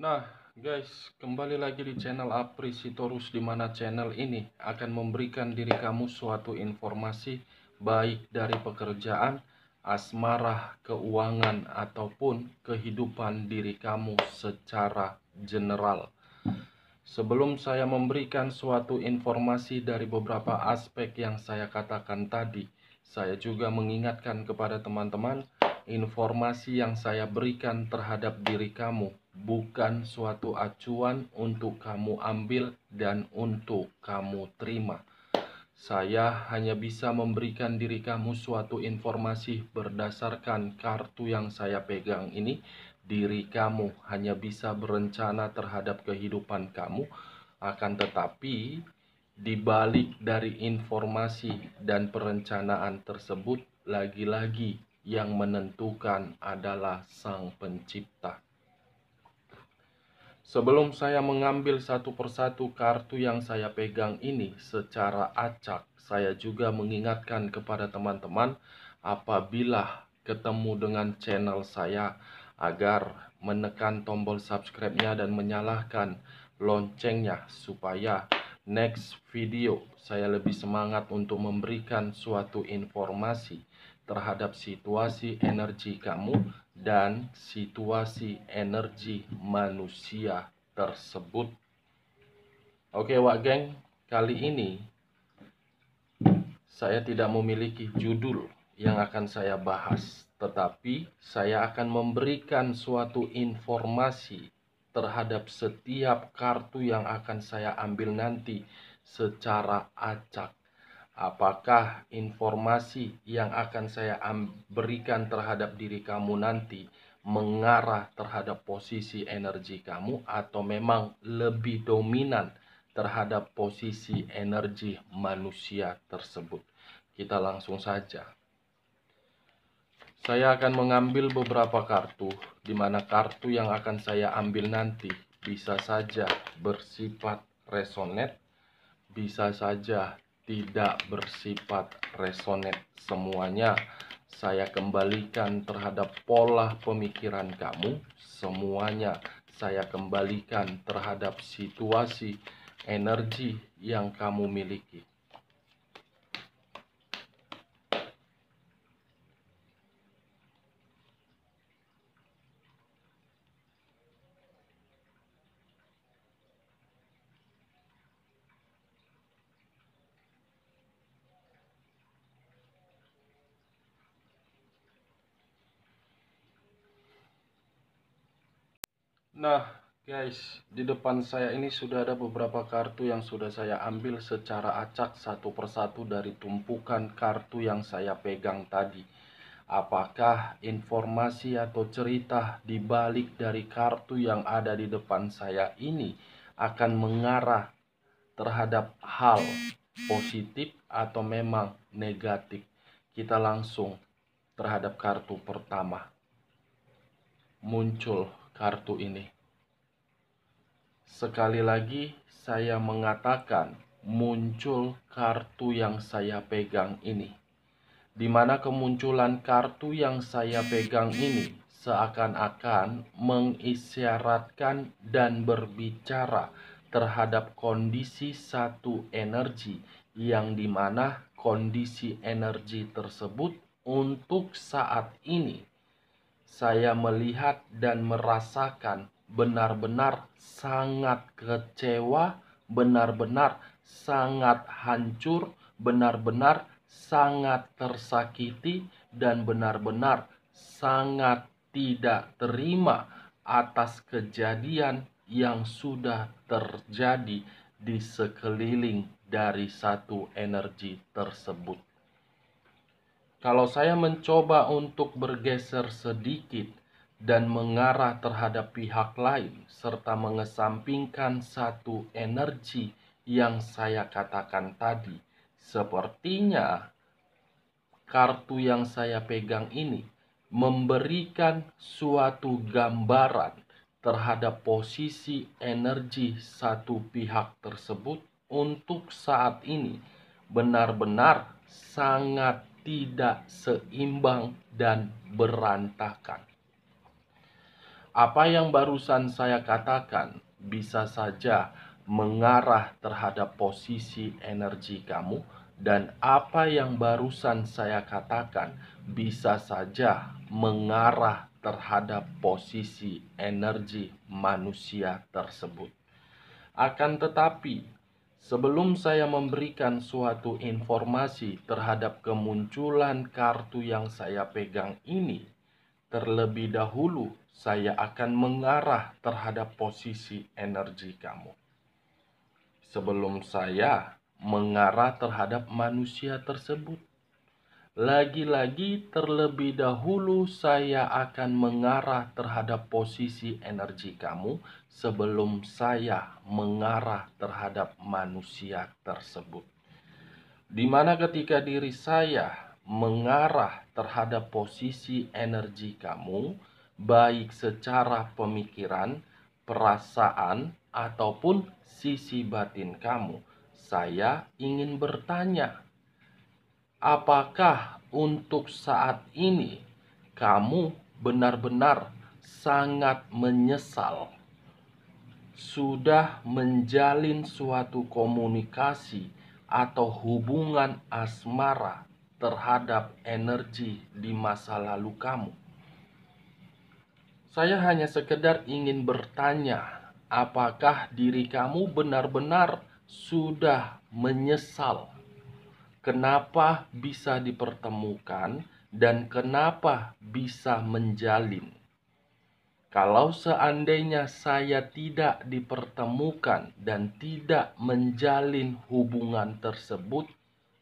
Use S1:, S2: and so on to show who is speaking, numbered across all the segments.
S1: Nah, guys, kembali lagi di channel Apri Sitorus, di mana channel ini akan memberikan diri kamu suatu informasi baik dari pekerjaan, asmara, keuangan, ataupun kehidupan diri kamu secara general. Sebelum saya memberikan suatu informasi dari beberapa aspek yang saya katakan tadi, saya juga mengingatkan kepada teman-teman, informasi yang saya berikan terhadap diri kamu bukan suatu acuan untuk kamu ambil dan untuk kamu terima. Saya hanya bisa memberikan diri kamu suatu informasi berdasarkan kartu yang saya pegang ini. Diri kamu hanya bisa berencana terhadap kehidupan kamu, akan tetapi di balik dari informasi dan perencanaan tersebut, lagi-lagi yang menentukan adalah Sang Pencipta. Sebelum saya mengambil satu persatu kartu yang saya pegang ini secara acak, saya juga mengingatkan kepada teman-teman apabila ketemu dengan channel saya agar menekan tombol subscribe-nya dan menyalakan loncengnya supaya next video saya lebih semangat untuk memberikan suatu informasi terhadap situasi energi kamu dan situasi energi manusia tersebut. Oke wak geng, kali ini saya tidak memiliki judul yang akan saya bahas, tetapi saya akan memberikan suatu informasi terhadap setiap kartu yang akan saya ambil nanti secara acak. Apakah informasi yang akan saya berikan terhadap diri kamu nanti mengarah terhadap posisi energi kamu, atau memang lebih dominan terhadap posisi energi manusia tersebut? Kita langsung saja. Saya akan mengambil beberapa kartu, di mana kartu yang akan saya ambil nanti bisa saja bersifat resonate, bisa saja tidak bersifat resonate. Semuanya saya kembalikan terhadap pola pemikiran kamu. Semuanya saya kembalikan terhadap situasi energi yang kamu miliki. Nah guys, di depan saya ini sudah ada beberapa kartu yang sudah saya ambil secara acak satu persatu dari tumpukan kartu yang saya pegang tadi. Apakah informasi atau cerita di balik dari kartu yang ada di depan saya ini akan mengarah terhadap hal positif atau memang negatif? Kita langsung terhadap kartu pertama. Muncul kartu ini. Sekali lagi saya mengatakan, muncul kartu yang saya pegang ini. Di mana kemunculan kartu yang saya pegang ini seakan-akan mengisyaratkan dan berbicara terhadap kondisi satu energi, yang dimana kondisi energi tersebut untuk saat ini saya melihat dan merasakan benar-benar sangat kecewa, benar-benar sangat hancur, benar-benar sangat tersakiti, dan benar-benar sangat tidak terima atas kejadian yang sudah terjadi di sekeliling dari satu energi tersebut. Kalau saya mencoba untuk bergeser sedikit dan mengarah terhadap pihak lain, serta mengesampingkan satu energi yang saya katakan tadi, sepertinya kartu yang saya pegang ini memberikan suatu gambaran terhadap posisi energi satu pihak tersebut untuk saat ini benar-benar sangat tidak seimbang dan berantakan. Apa yang barusan saya katakan bisa saja mengarah terhadap posisi energi kamu, dan apa yang barusan saya katakan bisa saja mengarah terhadap posisi energi manusia tersebut. Akan tetapi, sebelum saya memberikan suatu informasi terhadap kemunculan kartu yang saya pegang ini, terlebih dahulu saya akan mengarah terhadap posisi energi kamu. Sebelum saya mengarah terhadap manusia tersebut, lagi-lagi terlebih dahulu saya akan mengarah terhadap posisi energi kamu sebelum saya mengarah terhadap manusia tersebut. Di mana ketika diri saya mengarah terhadap posisi energi kamu, baik secara pemikiran, perasaan, ataupun sisi batin kamu, saya ingin bertanya, apakah untuk saat ini kamu benar-benar sangat menyesal sudah menjalin suatu komunikasi atau hubungan asmara terhadap energi di masa lalu kamu? Saya hanya sekedar ingin bertanya, apakah diri kamu benar-benar sudah menyesal kenapa bisa dipertemukan dan kenapa bisa menjalin? Kalau seandainya saya tidak dipertemukan dan tidak menjalin hubungan tersebut,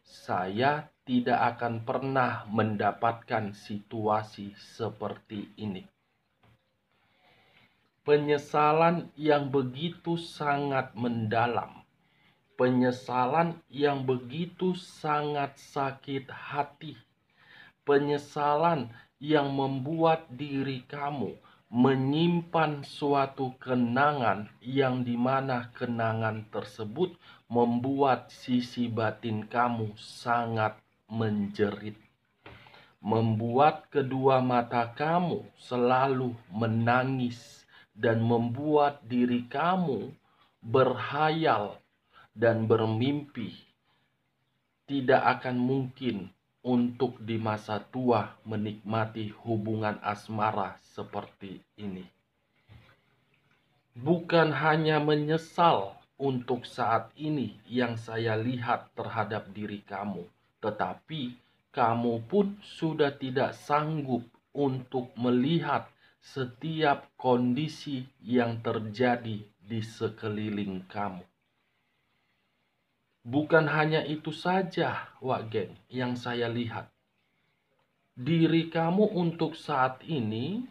S1: saya tidak akan pernah mendapatkan situasi seperti ini. Penyesalan yang begitu sangat mendalam, penyesalan yang begitu sangat sakit hati, penyesalan yang membuat diri kamu menyimpan suatu kenangan yang dimana kenangan tersebut membuat sisi batin kamu sangat menjerit, membuat kedua mata kamu selalu menangis, dan membuat diri kamu berhayal dan bermimpi tidak akan mungkin untuk di masa tua menikmati hubungan asmara seperti ini. Bukan hanya menyesal untuk saat ini yang saya lihat terhadap diri kamu, tetapi kamu pun sudah tidak sanggup untuk melihat setiap kondisi yang terjadi di sekeliling kamu. Bukan hanya itu saja, Wak Geng, yang saya lihat. Diri kamu untuk saat ini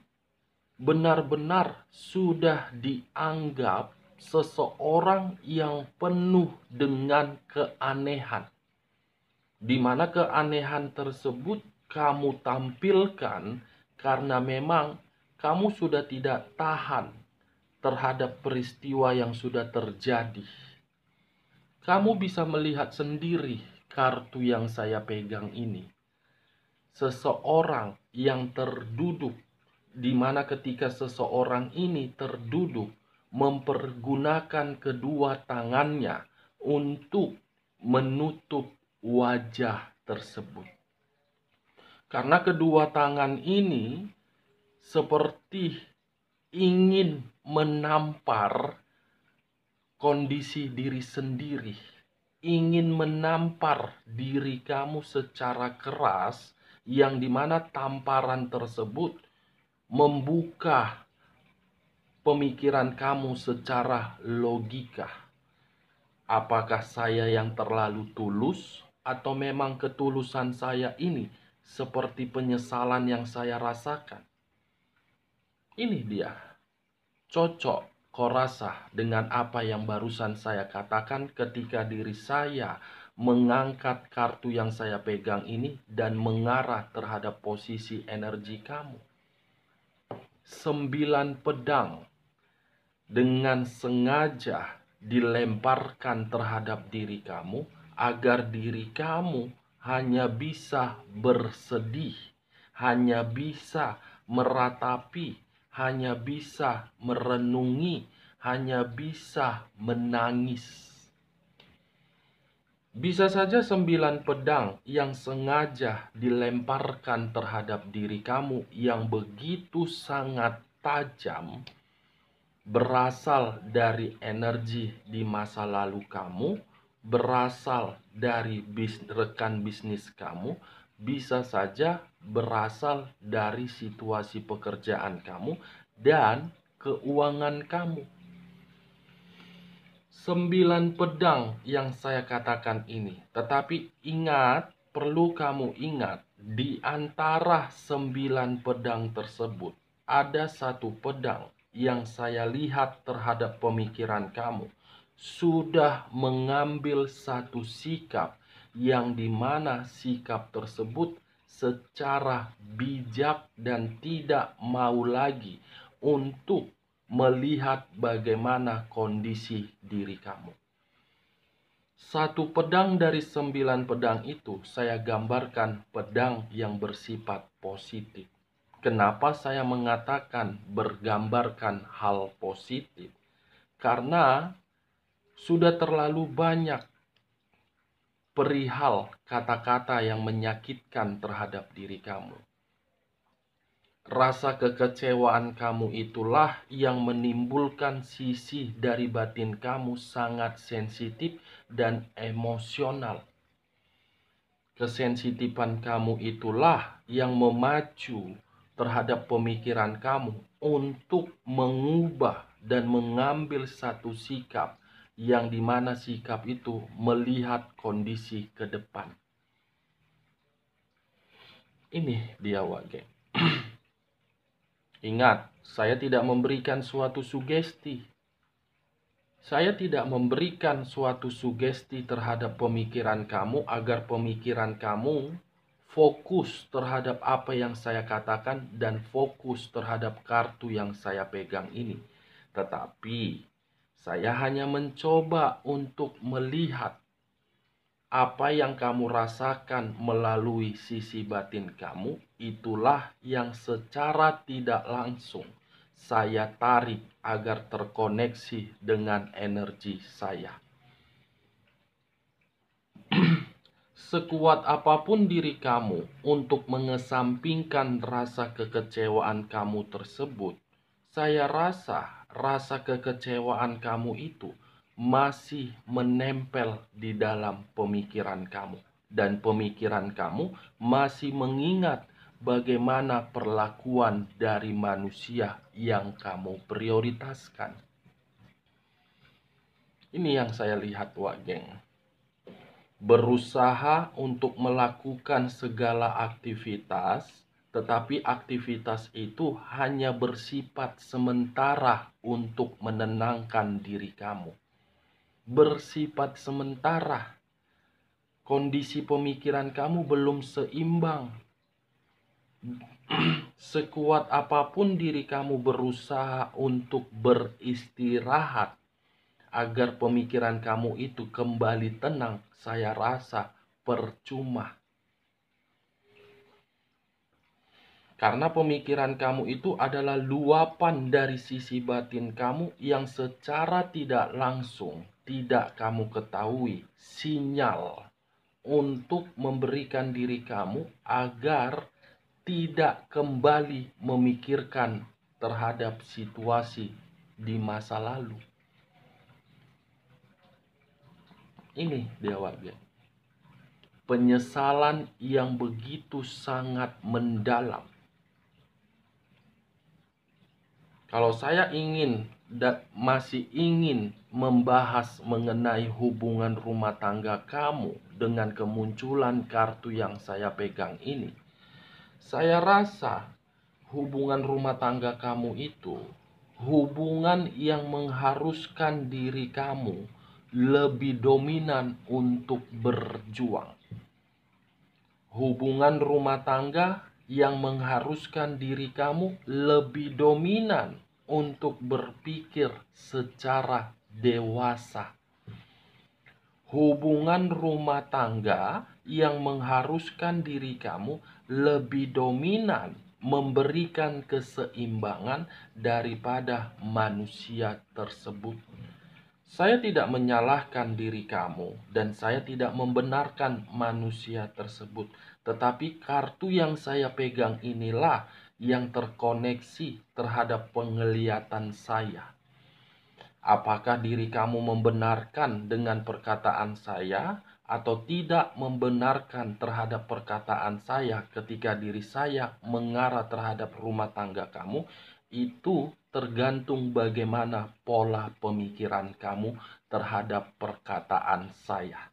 S1: benar-benar sudah dianggap seseorang yang penuh dengan keanehan. Di mana keanehan tersebut kamu tampilkan karena memang kamu sudah tidak tahan terhadap peristiwa yang sudah terjadi. Kamu bisa melihat sendiri kartu yang saya pegang ini. Seseorang yang terduduk, di mana ketika seseorang ini terduduk, mempergunakan kedua tangannya untuk menutup wajah tersebut. Karena kedua tangan ini seperti ingin menampar kondisi diri sendiri, ingin menampar diri kamu secara keras, yang dimana tamparan tersebut membuka pemikiran kamu secara logika. Apakah saya yang terlalu tulus, atau memang ketulusan saya ini seperti penyesalan yang saya rasakan? Ini dia, cocok kau rasa dengan apa yang barusan saya katakan ketika diri saya mengangkat kartu yang saya pegang ini dan mengarah terhadap posisi energi kamu. 9 pedang dengan sengaja dilemparkan terhadap diri kamu agar diri kamu hanya bisa bersedih, hanya bisa meratapi, hanya bisa merenungi, hanya bisa menangis. Bisa saja 9 pedang yang sengaja dilemparkan terhadap diri kamu yang begitu sangat tajam berasal dari energi di masa lalu kamu, berasal dari rekan bisnis kamu, bisa saja berasal dari situasi pekerjaan kamu dan keuangan kamu. 9 pedang yang saya katakan ini. Tetapi ingat, perlu kamu ingat, di antara 9 pedang tersebut, ada satu pedang yang saya lihat terhadap pemikiran kamu. Sudah mengambil satu sikap yang dimana sikap tersebut secara bijak dan tidak mau lagi untuk melihat bagaimana kondisi diri kamu. Satu pedang dari 9 pedang itu saya gambarkan pedang yang bersifat positif. Kenapa saya mengatakan bergambarkan hal positif? Karena sudah terlalu banyak perihal kata-kata yang menyakitkan terhadap diri kamu. Rasa kekecewaan kamu itulah yang menimbulkan sisi dari batin kamu sangat sensitif dan emosional. Kesensitifan kamu itulah yang memacu terhadap pemikiran kamu untuk mengubah dan mengambil satu sikap yang dimana sikap itu melihat kondisi ke depan. Ini dia wage. Ingat, saya tidak memberikan suatu sugesti. Saya tidak memberikan suatu sugesti terhadap pemikiran kamu agar pemikiran kamu fokus terhadap apa yang saya katakan dan fokus terhadap kartu yang saya pegang ini. Tetapi, saya hanya mencoba untuk melihat apa yang kamu rasakan melalui sisi batin kamu, itulah yang secara tidak langsung saya tarik agar terkoneksi dengan energi saya. Sekuat apapun diri kamu untuk mengesampingkan rasa kekecewaan kamu tersebut, saya rasa kekecewaan kamu itu masih menempel di dalam pemikiran kamu. Dan pemikiran kamu masih mengingat bagaimana perlakuan dari manusia yang kamu prioritaskan. Ini yang saya lihat, Wak Geng. Berusaha untuk melakukan segala aktivitas, tetapi aktivitas itu hanya bersifat sementara untuk menenangkan diri kamu. Bersifat sementara. Kondisi pemikiran kamu belum seimbang. Sekuat apapun diri kamu berusaha untuk beristirahat agar pemikiran kamu itu kembali tenang, saya rasa percuma. Karena pemikiran kamu itu adalah luapan dari sisi batin kamu yang secara tidak langsung tidak kamu ketahui sinyal untuk memberikan diri kamu agar tidak kembali memikirkan terhadap situasi di masa lalu. Ini dia warga. Penyesalan yang begitu sangat mendalam. Kalau saya masih ingin membahas mengenai hubungan rumah tangga kamu dengan kemunculan kartu yang saya pegang ini, saya rasa hubungan rumah tangga kamu itu hubungan yang mengharuskan diri kamu lebih dominan untuk berjuang. Hubungan rumah tangga yang mengharuskan diri kamu lebih dominan untuk berpikir secara dewasa. Hubungan rumah tangga yang mengharuskan diri kamu lebih dominan memberikan keseimbangan daripada manusia tersebut. Saya tidak menyalahkan diri kamu dan saya tidak membenarkan manusia tersebut. Tetapi kartu yang saya pegang inilah yang terkoneksi terhadap penglihatan saya. Apakah diri kamu membenarkan dengan perkataan saya atau tidak membenarkan terhadap perkataan saya ketika diri saya mengarah terhadap rumah tangga kamu? Itu tergantung bagaimana pola pemikiran kamu terhadap perkataan saya.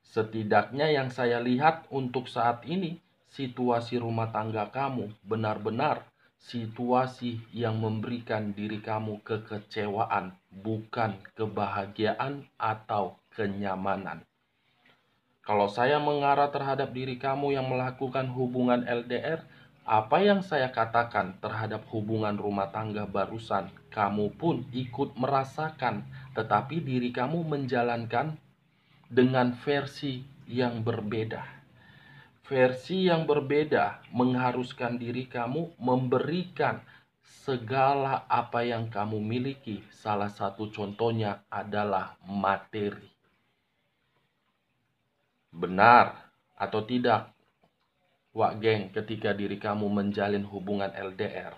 S1: Setidaknya yang saya lihat untuk saat ini, situasi rumah tangga kamu benar-benar situasi yang memberikan diri kamu kekecewaan, bukan kebahagiaan atau kenyamanan. Kalau saya mengarah terhadap diri kamu yang melakukan hubungan LDR, apa yang saya katakan terhadap hubungan rumah tangga barusan, kamu pun ikut merasakan, tetapi diri kamu menjalankan dengan versi yang berbeda. Versi yang berbeda mengharuskan diri kamu memberikan segala apa yang kamu miliki. Salah satu contohnya adalah materi. Benar atau tidak, Wak Geng, ketika diri kamu menjalin hubungan LDR?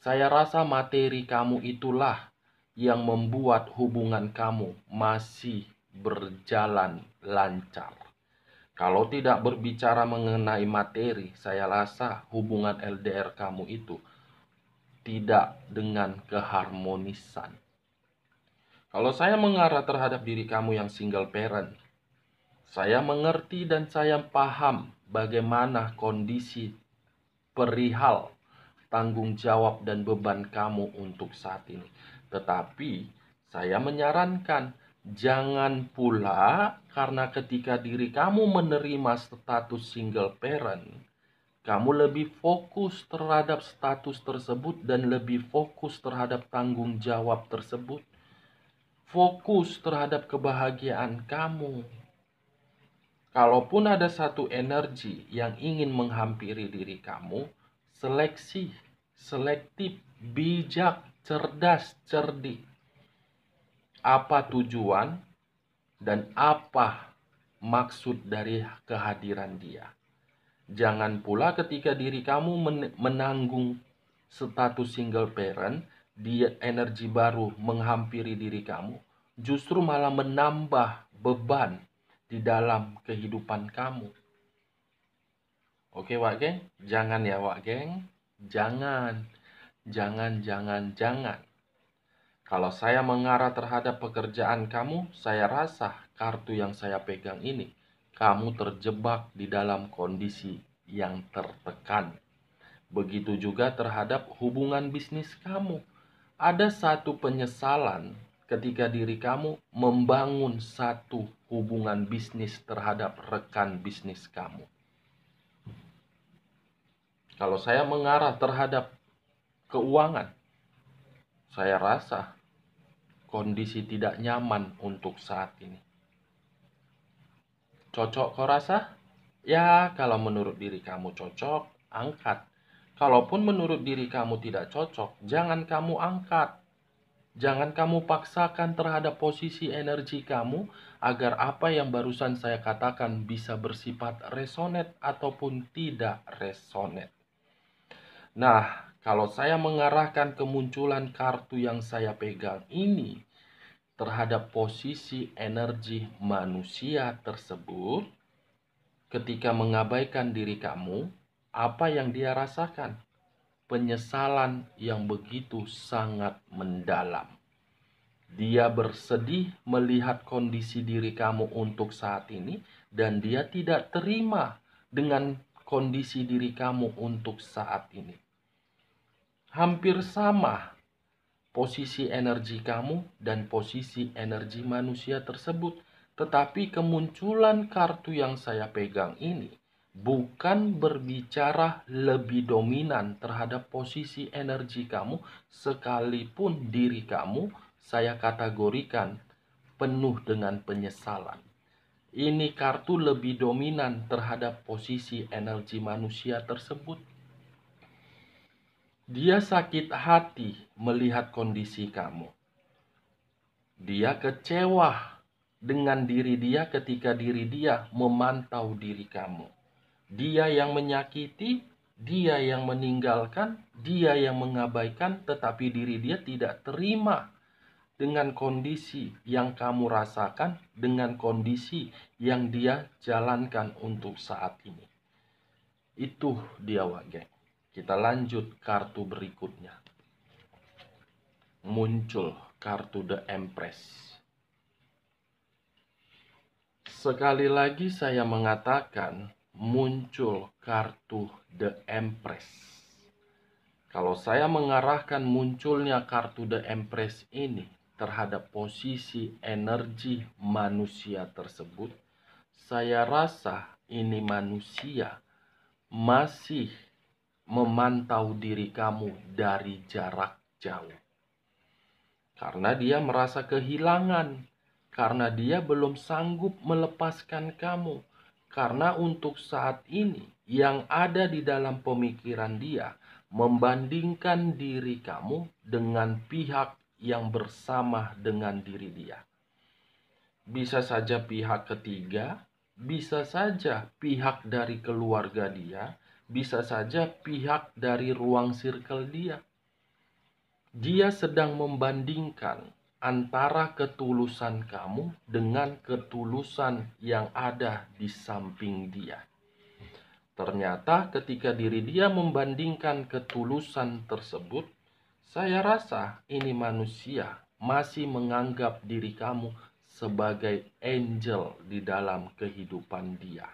S1: Saya rasa materi kamu itulah yang membuat hubungan kamu masih berjalan lancar. Kalau tidak berbicara mengenai materi, saya rasa hubungan LDR kamu itu tidak dengan keharmonisan. Kalau saya mengarah terhadap diri kamu yang single parent, saya mengerti dan saya paham bagaimana kondisi perihal tanggung jawab dan beban kamu untuk saat ini. Tetapi saya menyarankan jangan pula karena ketika diri kamu menerima status single parent, kamu lebih fokus terhadap status tersebut dan lebih fokus terhadap tanggung jawab tersebut. Fokus terhadap kebahagiaan kamu. Kalaupun ada satu energi yang ingin menghampiri diri kamu, seleksi, selektif, bijak, cerdas, cerdik. Apa tujuan dan apa maksud dari kehadiran dia? Jangan pula ketika diri kamu menanggung status single parent, dia energi baru menghampiri diri kamu, justru malah menambah beban di dalam kehidupan kamu. Oke, Wak Geng? Jangan ya, Wak Geng. Jangan. Jangan. Kalau saya mengarah terhadap pekerjaan kamu, saya rasa kartu yang saya pegang ini, kamu terjebak di dalam kondisi yang tertekan. Begitu juga terhadap hubungan bisnis kamu. Ada satu penyesalan ketika diri kamu membangun satu hubungan bisnis terhadap rekan bisnis kamu. Kalau saya mengarah terhadap keuangan, saya rasa kondisi tidak nyaman untuk saat ini. Cocok kau rasa? Ya, kalau menurut diri kamu cocok, angkat. Kalaupun menurut diri kamu tidak cocok, jangan kamu angkat. Jangan kamu paksakan terhadap posisi energi kamu agar apa yang barusan saya katakan bisa bersifat resonate ataupun tidak resonate. Nah, kalau saya mengarahkan kemunculan kartu yang saya pegang ini terhadap posisi energi manusia tersebut, ketika mengabaikan diri kamu, apa yang dia rasakan? Penyesalan yang begitu sangat mendalam. Dia bersedih melihat kondisi diri kamu untuk saat ini dan dia tidak terima dengan kondisi diri kamu untuk saat ini. Hampir sama posisi energi kamu dan posisi energi manusia tersebut. Tetapi kemunculan kartu yang saya pegang ini bukan berbicara lebih dominan terhadap posisi energi kamu, sekalipun diri kamu saya kategorikan penuh dengan penyesalan. Ini kartu lebih dominan terhadap posisi energi manusia tersebut. Dia sakit hati melihat kondisi kamu. Dia kecewa dengan diri dia ketika diri dia memantau diri kamu. Dia yang menyakiti, dia yang meninggalkan, dia yang mengabaikan, tetapi diri dia tidak terima dengan kondisi yang kamu rasakan, dengan kondisi yang dia jalankan untuk saat ini. Itu dia, Wage. Kita lanjut kartu berikutnya. Muncul kartu The Empress. Sekali lagi saya mengatakan muncul kartu The Empress. Kalau saya mengarahkan munculnya kartu The Empress ini terhadap posisi energi manusia tersebut, saya rasa ini manusia masih memantau diri kamu dari jarak jauh. Karena dia merasa kehilangan, karena dia belum sanggup melepaskan kamu. Karena untuk saat ini yang ada di dalam pemikiran dia membandingkan diri kamu dengan pihak yang bersama dengan diri dia. Bisa saja pihak ketiga, bisa saja pihak dari keluarga dia, bisa saja pihak dari ruang circle dia. Dia sedang membandingkan antara ketulusan kamu dengan ketulusan yang ada di samping dia. Ternyata ketika diri dia membandingkan ketulusan tersebut, saya rasa ini manusia masih menganggap diri kamu sebagai angel di dalam kehidupan dia.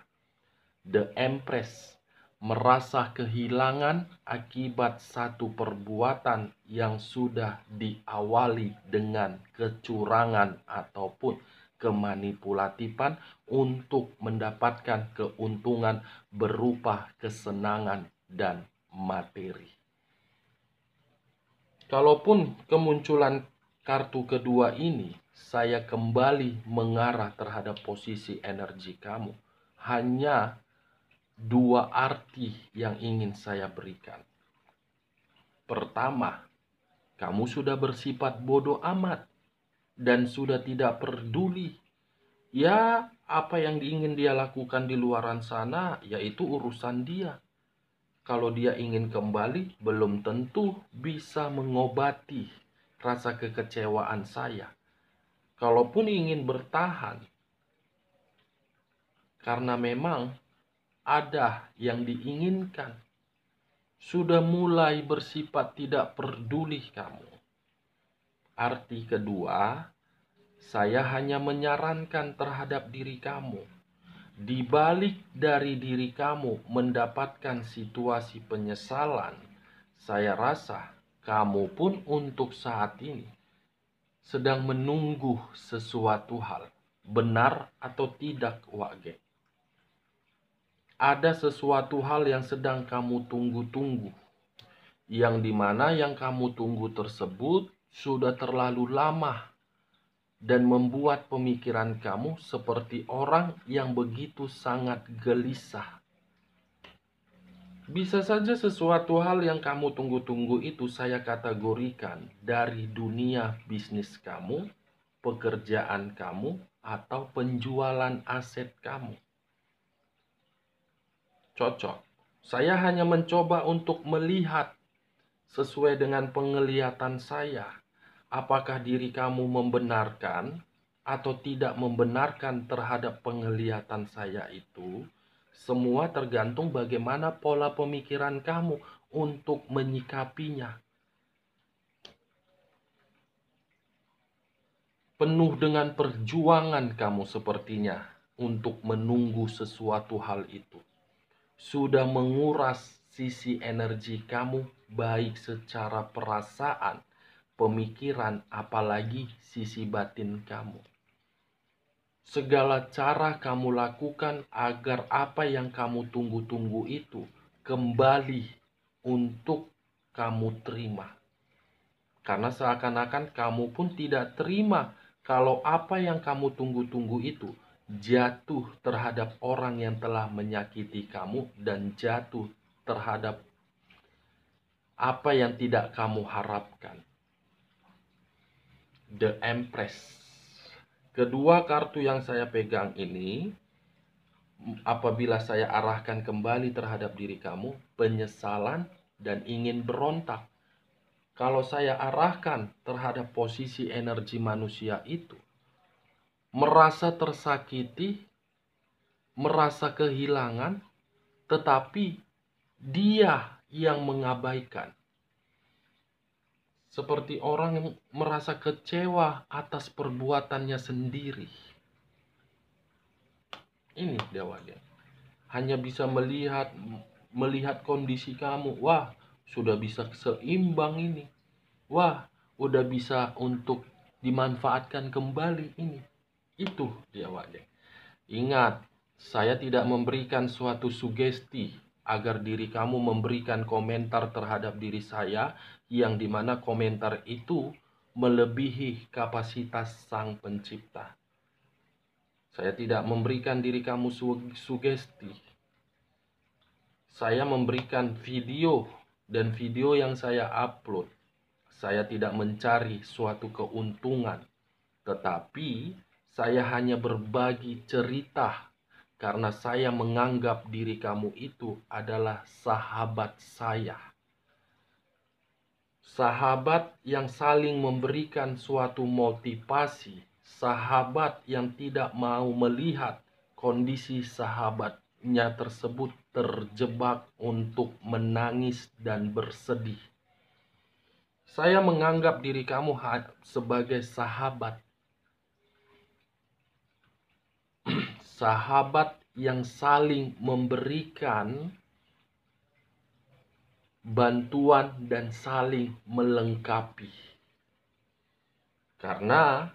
S1: The Empress merasa kehilangan akibat satu perbuatan yang sudah diawali dengan kecurangan ataupun kemanipulatifan untuk mendapatkan keuntungan berupa kesenangan dan materi. Kalaupun kemunculan kartu kedua ini, saya kembali mengarah terhadap posisi energi kamu. Hanya dua arti yang ingin saya berikan. Pertama, kamu sudah bersifat bodoh amat dan sudah tidak peduli. Ya, apa yang ingin dia lakukan di luaran sana, yaitu urusan dia. Kalau dia ingin kembali, belum tentu bisa mengobati rasa kekecewaan saya. Kalaupun ingin bertahan, karena memang ada yang diinginkan, sudah mulai bersifat tidak peduli kamu. Arti kedua, saya hanya menyarankan terhadap diri kamu. Di balik dari diri kamu mendapatkan situasi penyesalan, saya rasa kamu pun untuk saat ini sedang menunggu sesuatu hal. Benar atau tidak, Wage? Ada sesuatu hal yang sedang kamu tunggu-tunggu, yang dimana yang kamu tunggu tersebut sudah terlalu lama dan membuat pemikiran kamu seperti orang yang begitu sangat gelisah. Bisa saja sesuatu hal yang kamu tunggu-tunggu itu saya kategorikan dari dunia bisnis kamu, pekerjaan kamu, atau penjualan aset kamu. Cocok. Saya hanya mencoba untuk melihat sesuai dengan penglihatan saya, apakah diri kamu membenarkan atau tidak membenarkan terhadap penglihatan saya itu. Semua tergantung bagaimana pola pemikiran kamu untuk menyikapinya. Penuh dengan perjuangan kamu sepertinya untuk menunggu sesuatu hal itu. Sudah menguras sisi energi kamu baik secara perasaan, pemikiran, apalagi sisi batin kamu. Segala cara kamu lakukan agar apa yang kamu tunggu-tunggu itu kembali untuk kamu terima. Karena seakan-akan kamu pun tidak terima kalau apa yang kamu tunggu-tunggu itu jatuh terhadap orang yang telah menyakiti kamu dan jatuh terhadap apa yang tidak kamu harapkan. The Empress. Kedua kartu yang saya pegang ini, apabila saya arahkan kembali terhadap diri kamu, penyesalan dan ingin berontak. Kalau saya arahkan terhadap posisi energi manusia itu, merasa tersakiti, merasa kehilangan, tetapi dia yang mengabaikan. Seperti orang yang merasa kecewa atas perbuatannya sendiri. Ini dewanya. Hanya bisa melihat kondisi kamu. Wah, sudah bisa seimbang ini. Wah, udah bisa untuk dimanfaatkan kembali ini. Itu dewanya. Ingat, saya tidak memberikan suatu sugesti agar diri kamu memberikan komentar terhadap diri saya, yang dimana komentar itu melebihi kapasitas Sang Pencipta. Saya tidak memberikan diri kamu sugesti. Saya memberikan video, dan video yang saya upload, saya tidak mencari suatu keuntungan, tetapi saya hanya berbagi cerita karena saya menganggap diri kamu itu adalah sahabat saya. Sahabat yang saling memberikan suatu motivasi, sahabat yang tidak mau melihat kondisi sahabatnya tersebut terjebak untuk menangis dan bersedih. Saya menganggap diri kamu sebagai sahabat. Sahabat yang saling memberikan bantuan dan saling melengkapi. Karena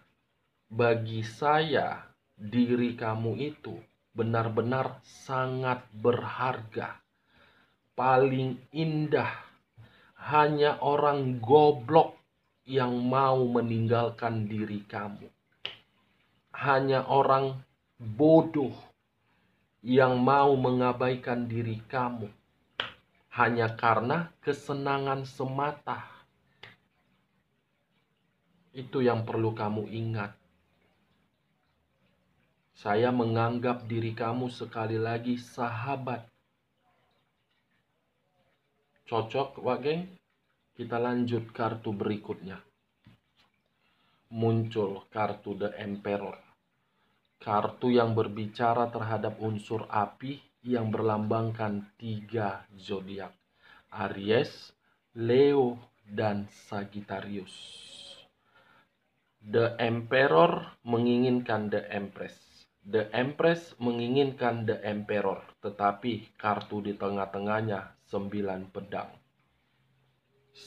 S1: bagi saya, diri kamu itu benar-benar sangat berharga. Paling indah. Hanya orang goblok yang mau meninggalkan diri kamu. Hanya orang bodoh yang mau mengabaikan diri kamu. Hanya karena kesenangan semata. Itu yang perlu kamu ingat. Saya menganggap diri kamu sekali lagi sahabat. Cocok, Wak Geng? Kita lanjut kartu berikutnya. Muncul kartu The Emperor. Kartu yang berbicara terhadap unsur api yang berlambangkan 3 zodiak. Aries, Leo, dan Sagittarius. The Emperor menginginkan The Empress. The Empress menginginkan The Emperor, tetapi kartu di tengah-tengahnya 9 pedang.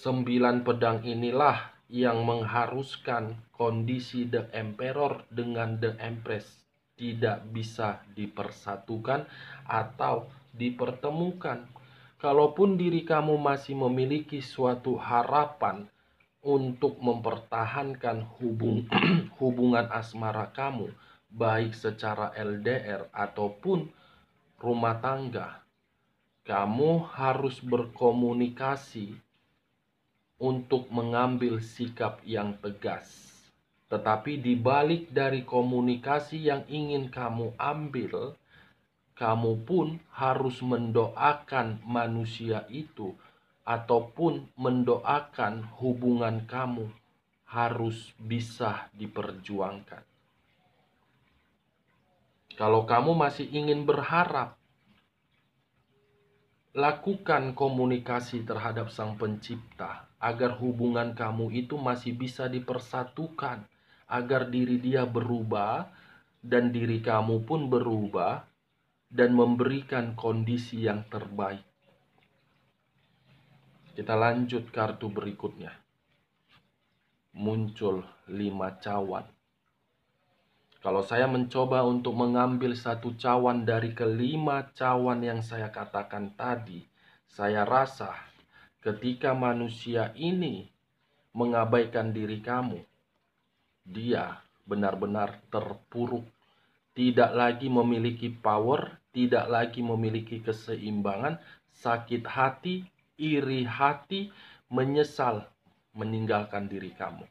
S1: 9 pedang inilah yang mengharuskan kondisi The Emperor dengan The Empress tidak bisa dipersatukan atau dipertemukan. Kalaupun diri kamu masih memiliki suatu harapan untuk mempertahankan hubungan asmara kamu, baik secara LDR ataupun rumah tangga, kamu harus berkomunikasi untuk mengambil sikap yang tegas. Tetapi di balik dari komunikasi yang ingin kamu ambil, kamu pun harus mendoakan manusia itu, ataupun mendoakan hubungan kamu harus bisa diperjuangkan. Kalau kamu masih ingin berharap, lakukan komunikasi terhadap Sang Pencipta agar hubungan kamu itu masih bisa dipersatukan, agar diri dia berubah dan diri kamu pun berubah dan memberikan kondisi yang terbaik. Kita lanjut kartu berikutnya. Muncul 5 cawan. Kalau saya mencoba untuk mengambil satu cawan dari kelima cawan yang saya katakan tadi, saya rasa ketika manusia ini mengabaikan diri kamu, dia benar-benar terpuruk, tidak lagi memiliki power, tidak lagi memiliki keseimbangan, sakit hati, iri hati, menyesal meninggalkan diri kamu.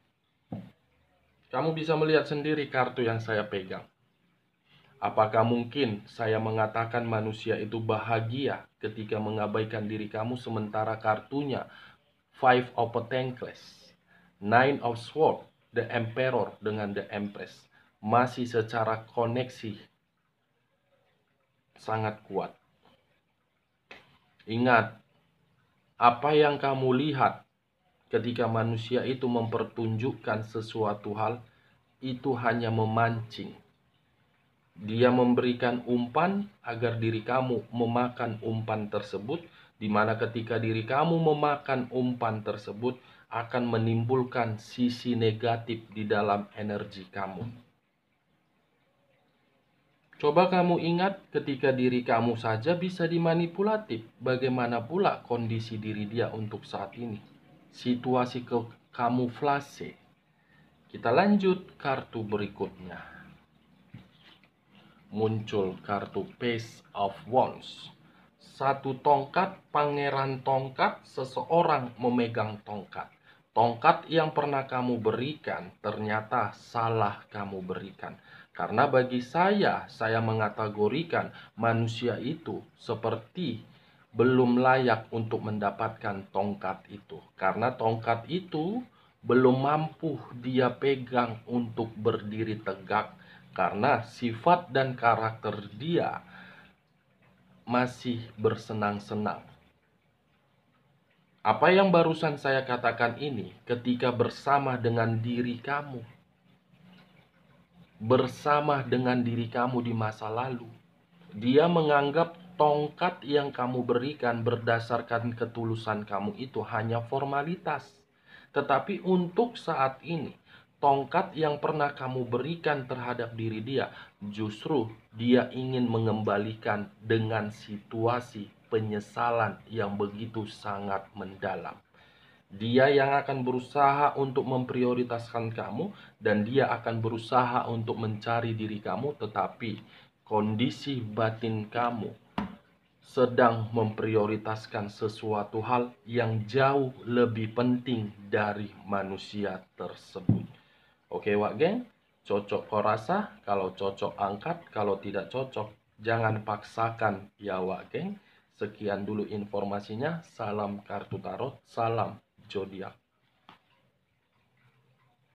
S1: Kamu bisa melihat sendiri kartu yang saya pegang. Apakah mungkin saya mengatakan manusia itu bahagia ketika mengabaikan diri kamu, sementara kartunya Five of Pentacles, Nine of Swords, The Emperor dengan The Empress masih secara koneksi sangat kuat. Ingat, apa yang kamu lihat ketika manusia itu mempertunjukkan sesuatu hal, itu hanya memancing. Dia memberikan umpan agar diri kamu memakan umpan tersebut, di mana ketika diri kamu memakan umpan tersebut akan menimbulkan sisi negatif di dalam energi kamu. Coba kamu ingat ketika diri kamu saja bisa dimanipulatif, bagaimana pula kondisi diri dia untuk saat ini? Situasi kamuflase. Kita lanjut kartu berikutnya. Muncul kartu Page of Wands. Satu tongkat, pangeran tongkat, seseorang memegang tongkat. Tongkat yang pernah kamu berikan ternyata salah kamu berikan. Karena bagi saya mengategorikan manusia itu seperti belum layak untuk mendapatkan tongkat itu. Karena tongkat itu belum mampu dia pegang untuk berdiri tegak. Karena sifat dan karakter dia masih bersenang-senang. Apa yang barusan saya katakan ini ketika bersama dengan diri kamu. Bersama dengan diri kamu di masa lalu. Dia menganggap tongkat yang kamu berikan berdasarkan ketulusan kamu itu hanya formalitas. Tetapi untuk saat ini, tongkat yang pernah kamu berikan terhadap diri dia, justru dia ingin mengembalikan dengan situasi penyesalan yang begitu sangat mendalam. Dia yang akan berusaha untuk memprioritaskan kamu, dan dia akan berusaha untuk mencari diri kamu, tetapi kondisi batin kamu sedang memprioritaskan sesuatu hal yang jauh lebih penting dari manusia tersebut. Oke Wak Geng, cocok kau rasa? Kalau cocok angkat, kalau tidak cocok jangan paksakan ya Wak Geng. Sekian dulu informasinya. Salam kartu tarot, salam zodiak.